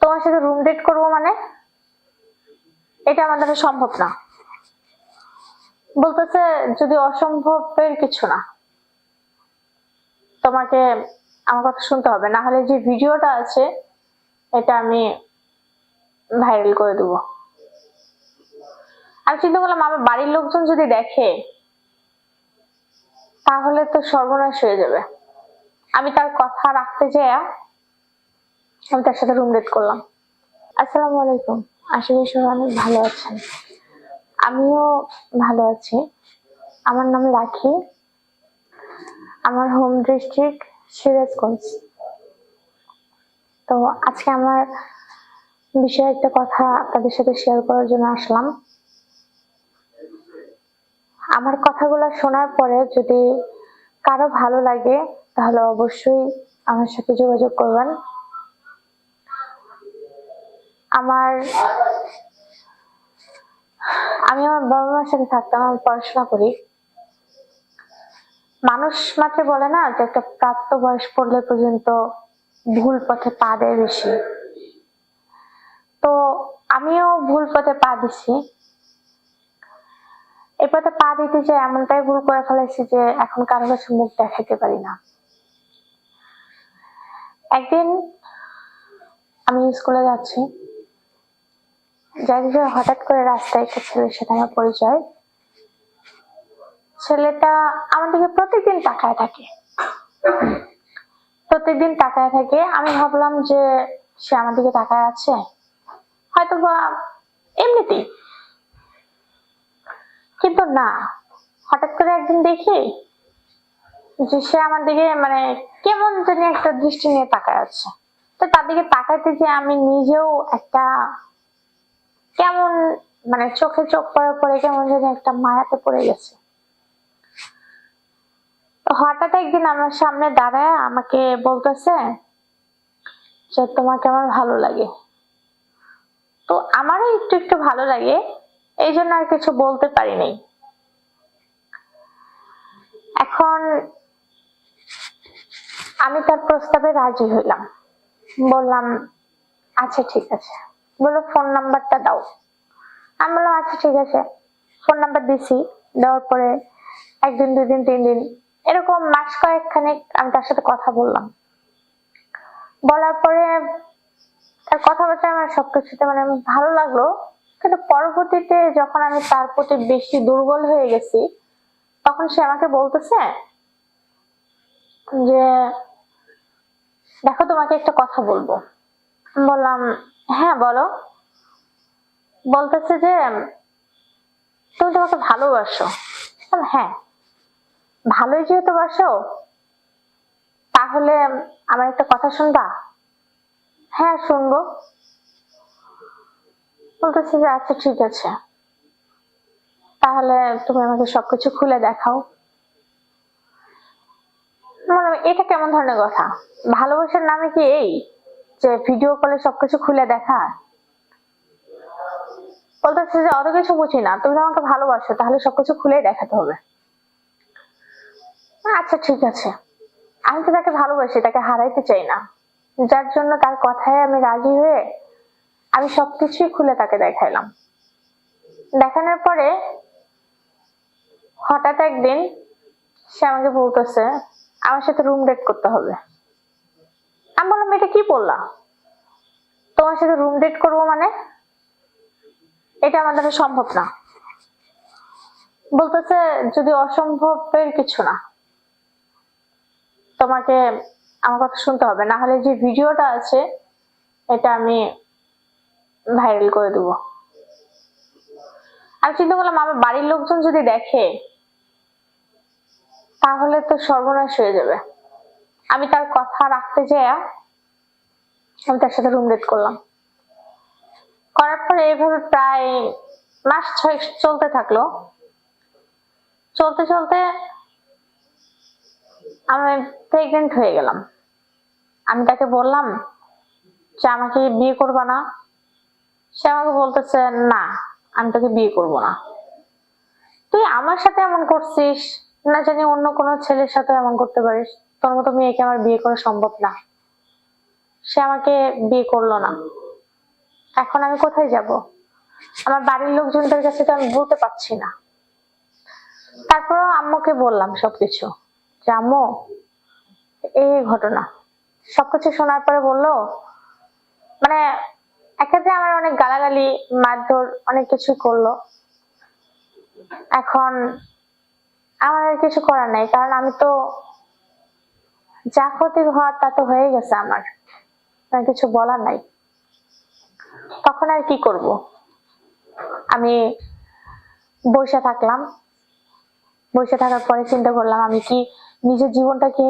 তোমার সাথে room date করবো মানে এটা আমার দ্বারা সম্ভব না। বলতেছে যদি অসম্ভবের কিছু না, তোমাকে আমার কথা শুনতে হবে, না হলে যে ভিডিওটা আছে এটা আমি ভাইরাল করে দেবো। আমি চিন্তা করলাম আমার বাড়ির লোকজন যদি দেখে তাহলে তো সর্বনাশ হয়ে যাবে। আমি তার কথা রাখতে যেয়ে আমি তার সাথে রুম ডেট করলাম। আসসালামু আলাইকুম, আশা করি সবাই অনেক ভালো আছেন। আমিও ভালো আছি। আমার নাম রাখি, আমার হোম ডিস্ট্রিক্ট সিরাজগঞ্জ। তো আজকে আমার বিষয়ে একটা কথা আপনাদের সাথে শেয়ার করার জন্য আসলাম। আমার কথাগুলো শোনার পরে যদি কারো ভালো লাগে তাহলে অবশ্যই আমার সাথে যোগাযোগ করবেন। আমি আমার বাবা মার সাথে থাকতাম, আমি পড়াশোনা করি। মানুষ মাত্র বলে না যে একটা প্রাপ্ত বয়স পড়লে পর্যন্ত ভুল পথে পা দেয় বেশি। তো আমিও ভুল পথে পা দিছি। এই পথে পা দিতে যে এমনটাই ভুল করে ফেলেছি যে এখন কারো কাছে মুখ দেখাতে পারি না। একদিন আমি স্কুলে যাচ্ছি, যাই হঠাৎ করে রাস্তায় একটা ছেলের সাথে আমার পরিচয়। ছেলেটা আমার দিকে প্রত্যেকদিন তাকায় থাকে। আমি ভাবলাম যে সে আমার দিকে তাকায় আছে, হয়তো বা এমনিতেই, কিন্তু না। হঠাৎ করে একদিন দেখি যে সে আমার দিকে মানে কেমন জানি একটা দৃষ্টি নিয়ে তাকায় আছে। তো তার দিকে তাকাইতে যে আমি নিজেও একটা কেমন মানে চোখে চোখ পড়ে কেমন জানি একটা মায়াতে পড়ে গেছে। হঠাৎ একদিন আমার সামনে দাঁড়ায় আমাকে বলতেছে যে তোমাকে আমার ভালো লাগে। তো আমারও একটু একটু ভালো লাগে, এই জন্য আর কিছু বলতে পারি নাই। এখন আমি তার প্রস্তাবে রাজি হইলাম, বললাম আচ্ছা ঠিক আছে। বললো ফোন নাম্বারটা দাও। আমি বললাম আচ্ছা ঠিক আছে। ফোন নাম্বার দিছি, দেওয়ার পরে একদিন, দুদিন, 3 দিন, এরকম মাস কয়েকখানেক আমি তার সাথে কথা বললাম। বলার পরে তার কথাবার্তা আমার সবকিছুতে মানে ভালো লাগলো, কিন্তু পরবর্তীতে যখন আমি তার প্রতি বেশি দুর্বল হয়ে গেছি তখন সে আমাকে বলতেছে যে দেখো তোমাকে একটা কথা বলবো। বললাম হ্যাঁ বলো। বলতেছে যে তুমি তোমাকে ভালোবাসো। হ্যাঁ, ভালোই যেহেতু বাসো তাহলে আমার একটা কথা শুনবা। হ্যাঁ শুনবো। বলতেছে যে আচ্ছা ঠিক আছে, তাহলে তুমি আমাকে সবকিছু খুলে দেখাও। এটা কেমন ধরনের কথা? ভালোবাসার নামে কি এই যে ভিডিও কলে সবকিছু খুলে দেখা? বলতেছে যে অত কিছু বুঝি না, তুমি আমাকে ভালোবাসো তাহলে সবকিছু খুলেই দেখাতে হবে। আচ্ছা ঠিক আছে। আমি তো তাকে ভালোবাসি, তাকে হারাইতে চাই না, যার জন্য তার কথায় আমি রাজি হয়ে আমি সবকিছুই খুলে তাকে দেখাইলাম। দেখানোর পরে হঠাৎ একদিন সে আমাকে বলতেছে আমার সাথে রুম ডেট করতে হবে। আমি বললাম এটা কি বললা? তোমার সাথে রুম ডেট করবো মানে এটা আমার দ্বারা সম্ভব না। বলতেছে যদি অসম্ভবের কিছু না, তোমাকে আমার কথা শুনতে হবে, না হলে যে ভিডিওটা আছে এটা আমি ভাইরাল করে দেবো। আমি চিন্তা করলাম আমার বাড়ির লোকজন যদি দেখে তাহলে তো সর্বনাশ হয়ে যাবে। আমি তার কথা রাখতে যেয়ে আমি তার সাথে রুম ডেট করলাম। করার পরে এইভাবে প্রায় মাস 6 চলতে থাকলো। চলতে চলতে আমি প্রেগনেন্ট হয়ে গেলাম। আমি তাকে বললাম যে আমাকে বিয়ে করবা না? সে আমাকে বলতেছে না, আমি তোকে বিয়ে করবো না। তুই আমার সাথে এমন করছিস, না জানি অন্য কোনো ছেলের সাথে এমন করতে পারিস, তোর মতো মেয়েকে আমার বিয়ে করা সম্ভব না। সে আমাকে বিয়ে করলো না। এখন আমি কোথায় যাব? আমার বাড়ির লোকজনদের কাছে তো আমি বলতে পারছি না। তারপরও আম্মুকে বললাম সবকিছু, যে আম্মু এই ঘটনা। সবকিছু শোনার পরে বললো, মানে একাতে আমার অনেক গালাগালি, মারধর, অনেক কিছু করলো। এখন আমার আর কিছু করার নাই, কারণ আমি তো যা ক্ষতি হওয়ার তা তো হয়ে গেছে, আমার আর কিছু বলার নাই। তখন আর কি করব? আমি বসে থাকলাম। বসে থাকার পরে চিন্তা করলাম, আমি কি নিজের জীবনটাকে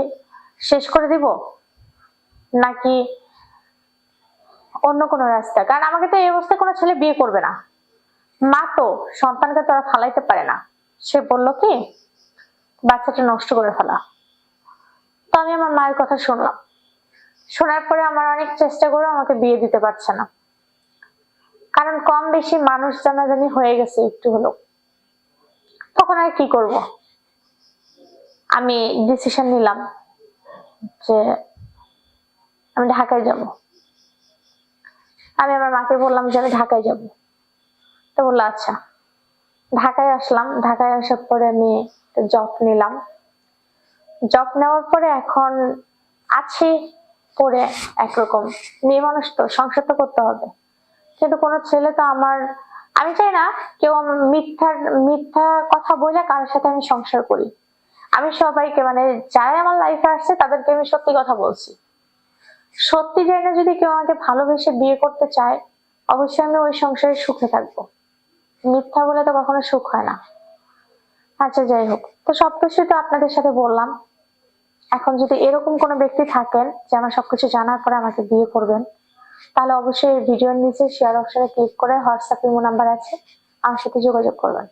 শেষ করে দিব, নাকি অন্য কোনো রাস্তা? কারণ আমাকে তো এই অবস্থায় কোনো ছেলে বিয়ে করবে না। মা তো সন্তানকে তো আর ফালাইতে পারে না। সে বললো কি, বাচ্চাটা নষ্ট করে ফেলা। তো আমি আমার মায়ের কথা শুনলাম। শোনার পরে আমার অনেক চেষ্টা করে আমাকে বিয়ে দিতে পারছে না, কারণ কম বেশি মানুষ জানাজানি হয়ে গেছে একটু হলো। তখন আর কি করব? আমি ডিসিশন নিলাম যে আমি ঢাকায় যাব। আমি আমার মাকে বললাম যে আমি ঢাকায় যাব। তো বললো আচ্ছা। ঢাকায় আসলাম। ঢাকায় আসার পরে আমি জব নিলাম। জব নেওয়ার পরে এখন আছি পরে একরকম। মেয়ে মানুষ তো, সংসার তো করতে হবে। কিন্তু কোনো ছেলে তো আমার, আমি চাই না কেউ আমার মিথ্যা কথা বলে কারোর সাথে আমি সংসার করি। আমি সবাইকে, মানে যারাই আমার লাইফে আসছে তাদেরকে আমি সত্যি কথা বলছি। সত্যি জানি না, যদি কেউ আমাকে ভালোবেসে বিয়ে করতে চায়, অবশ্যই আমি ওই সংসারে সুখে থাকবো। মিথ্যা বলে তো কখনো সুখ হয় না। আচ্ছা, যাই হোক, তো সবকিছু তো আপনাদের সাথে বললাম। এখন যদি এরকম কোনো ব্যক্তি থাকেন যে আমার সবকিছু জানার পরে আমাকে বিয়ে করবেন, তাহলে অবশ্যই ভিডিওর নিচে শেয়ার অপশনে ক্লিক করে হোয়াটসঅ্যাপ ইমো নাম্বার আছে, আমার সাথে যোগাযোগ করবেন।